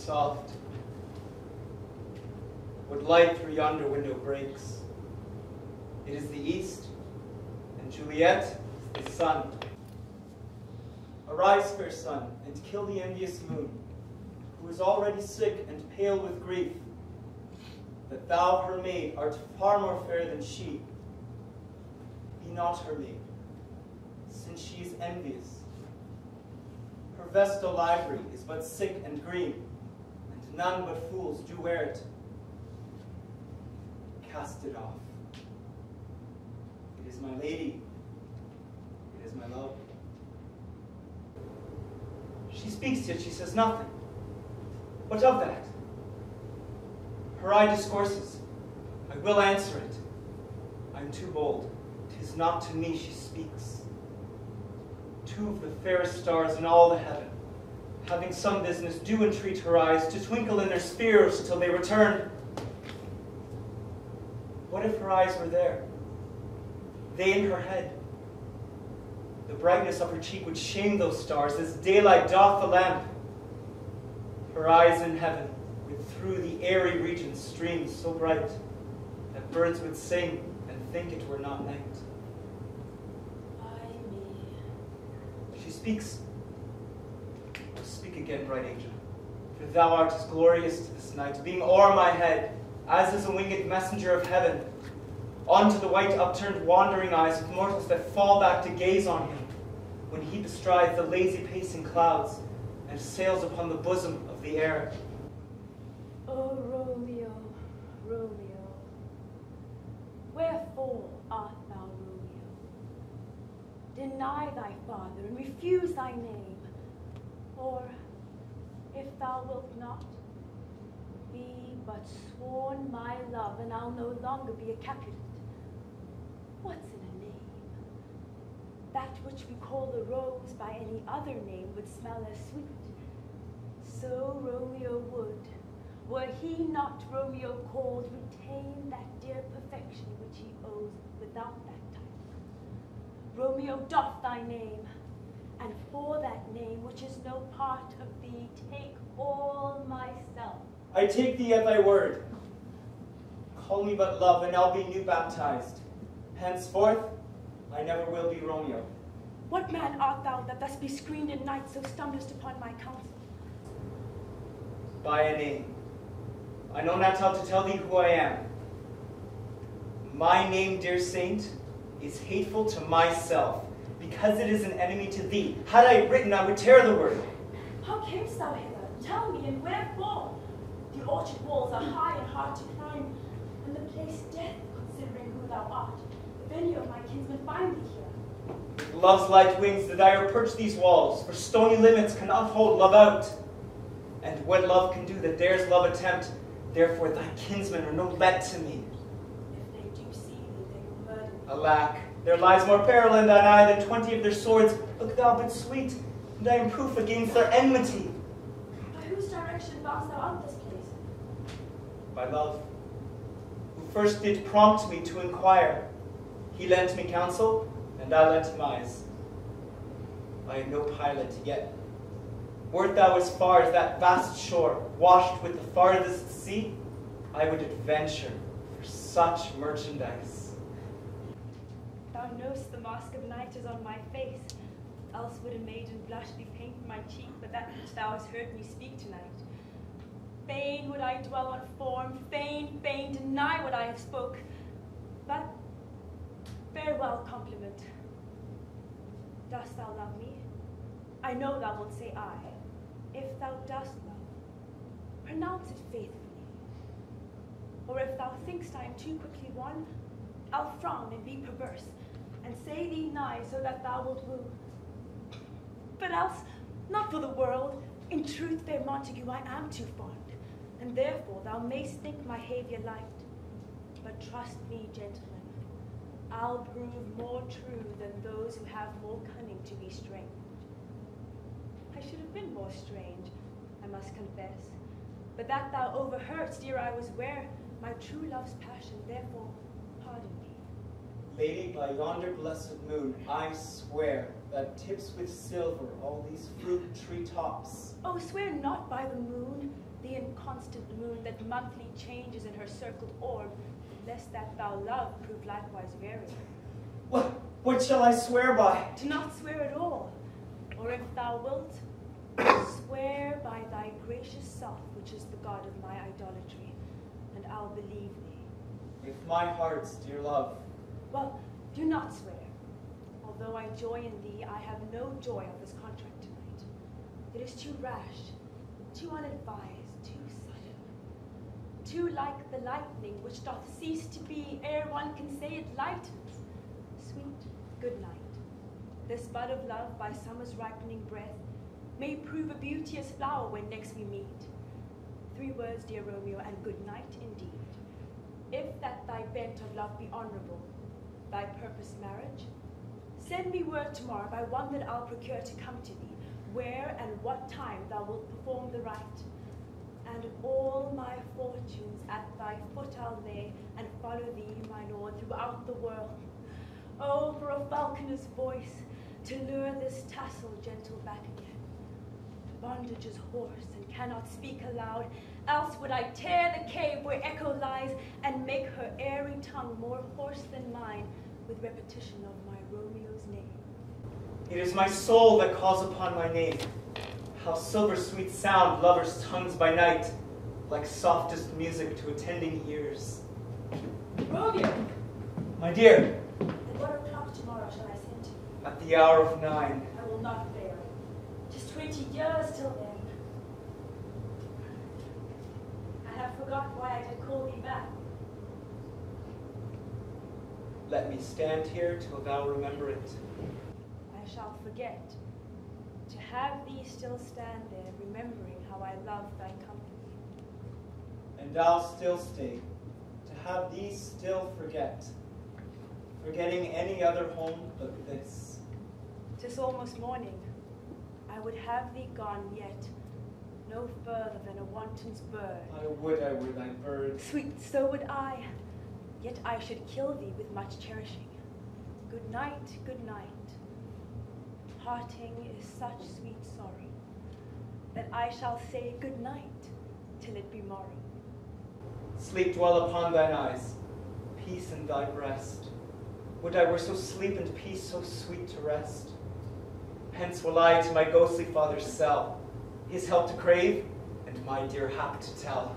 soft. What light through yonder window breaks? It is the east, and Juliet is the sun. Arise, fair sun, and kill the envious moon, who is already sick and pale with grief, that thou, her maid, art far more fair than she. Be not her maid, since she is envious. Her vestal livery is but sick and green, and none but fools do wear it. Cast it off. It is my lady. It is my love. She speaks, yet she says nothing. What of that? Her eye discourses. I will answer it. I am too bold. 'Tis not to me she speaks. Two of the fairest stars in all the heaven, having some business, do entreat her eyes to twinkle in their spheres till they return. What if her eyes were there? They in her head. The brightness of her cheek would shame those stars as daylight doth the lamp. Her eyes in heaven would through the airy regions stream so bright that birds would sing and think it were not night. Ay me. She speaks. Oh, speak again, bright angel, for thou art as glorious to this night, being o'er my head, as is a winged messenger of heaven, onto the white upturned wandering eyes of mortals that fall back to gaze on him, when he bestrides the lazy pacing clouds and sails upon the bosom of the air. O Romeo, Romeo, wherefore art thou Romeo? Deny thy father and refuse thy name, or, if thou wilt not, be but sworn my love, and I'll no longer be a Capulet. What's in a name? That which we call the rose by any other name would smell as sweet. So Romeo would, were he not Romeo called, retain that dear perfection which he owes without that title. Romeo doth thy name, and for that name which is no part of thee, take all myself. I take thee at thy word. Call me but love, and I'll be new baptized. Henceforth, I never will be Romeo. What man art thou that thus be screened in night, so stumblest upon my counsel? By a name. I know not how to tell thee who I am. My name, dear saint, is hateful to myself, because it is an enemy to thee. Had I it written, I would tear the word. How camest thou hither? Tell me, and wherefore? The orchard walls are high and hard to climb, and the place death, considering who thou art, if any of my kinsmen find thee here. With love's light wings did I approach these walls, for stony limits cannot hold love out. And what love can do that dares love attempt, therefore thy kinsmen are no let to me. If they do see thee, they will murder thee. Alack, there lies more peril in thine eye than 20 of their swords. Look thou but sweet, and I am proof against their enmity. By whose direction vowest thou out this place? By love, who first did prompt me to inquire. He lent me counsel, and I lent him eyes. I am no pilot yet. Wert thou as far as that vast shore, washed with the farthest sea, I would adventure for such merchandise. Thou know'st the mask of night is on my face, else would a maiden blush be paint my cheek, but that which thou hast heard me speak tonight. Fain would I dwell on form, fain deny what I have spoke. But farewell compliment. Dost thou love me? I know thou wilt say aye. If thou dost love, pronounce it faithfully. Or if thou think'st I am too quickly won, I'll frown and be perverse, and say thee nigh so that thou wilt woo. But else, not for the world, in truth, fair Montague, I am too fond, and therefore thou mayst think my behaviour light. But trust me, gentlemen, I'll prove more true than those who have more cunning to be strange. I should have been more strange, I must confess, but that thou overheardst ere I was ware my true love's passion, therefore pardon me. Lady, by yonder blessed moon, I swear that tips with silver all these fruit tree tops. Oh, swear not by the moon, the inconstant moon that monthly changes in her circled orb, lest that thou love prove likewise variable. What shall I swear by? Do not swear at all, or if thou wilt, swear by thy gracious self, which is the God of my idolatry, and I'll believe thee. If my heart's dear love. Well, do not swear. Although I joy in thee, I have no joy of this contract tonight. It is too rash, too unadvised, too sudden, too like the lightning which doth cease to be ere one can say it lightens. Sweet good night. This bud of love by summer's ripening breath may prove a beauteous flower when next we meet. 3 words, dear Romeo, and good night indeed. If that thy bent of love be honorable, thy purpose marriage, send me word tomorrow by one that I'll procure to come to thee, where and what time thou wilt perform the rite. And all my fortunes at thy foot I'll lay, and follow thee, my lord, throughout the world. Oh, for a falconer's voice, to lure this tassel gentle back again. Bondage is hoarse and cannot speak aloud, else would I tear the cave where echo lies, and make her airy tongue more hoarse than mine, with repetition of my Romeo's name. It is my soul that calls upon my name. How silver sweet sound lovers' tongues by night, like softest music to attending ears. Romeo! My dear. At what o'clock tomorrow shall I send to you? At the hour of 9. I will not fail. 'Tis 20 years till then. I have forgot why I did call thee back. Let me stand here till thou remember it. I shall forget. To have thee still stand there, remembering how I love thy company. And I'll still stay, to have thee still forget, forgetting any other home but this. 'Tis almost morning. I would have thee gone yet, no further than a wanton's bird. I would thy bird. Sweet, so would I, yet I should kill thee with much cherishing. Good night, good night. Parting is such sweet sorrow, that I shall say good night till it be morrow. Sleep dwell upon thine eyes, peace in thy breast. Would I were so sleep and peace so sweet to rest. Hence will I to my ghostly father's cell, his help to crave, and my dear hap to tell.